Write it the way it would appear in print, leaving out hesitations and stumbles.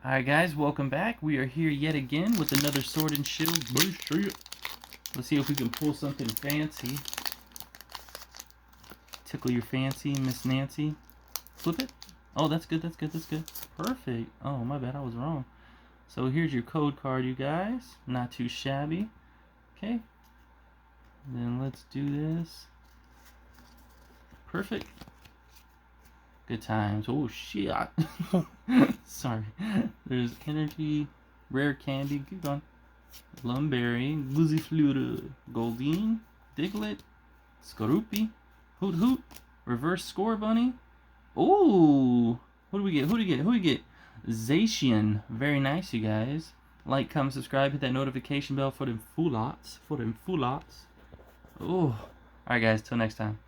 Alright guys, welcome back. We are here yet again with another Sword and Shield booster. Let's see if we can pull something fancy. Tickle your fancy, Miss Nancy. Flip it. Oh, that's good, that's good, that's good. Perfect. Oh, my bad, I was wrong. So here's your code card, you guys. Not too shabby. Okay. Then let's do this. Perfect. Good times. Oh, shit. Sorry. There's energy, rare candy. Keep going. Lumberry, Guziflura, Goldeen, Diglett, Skorupi, Hoot Hoot, Reverse Score Bunny. Ooh! Who do we get? Who do we get? Who do we get? Zacian. Very nice, you guys. Like, comment, subscribe, hit that notification bell for them full lots. For them full lots. Oh. Alright, guys. Till next time.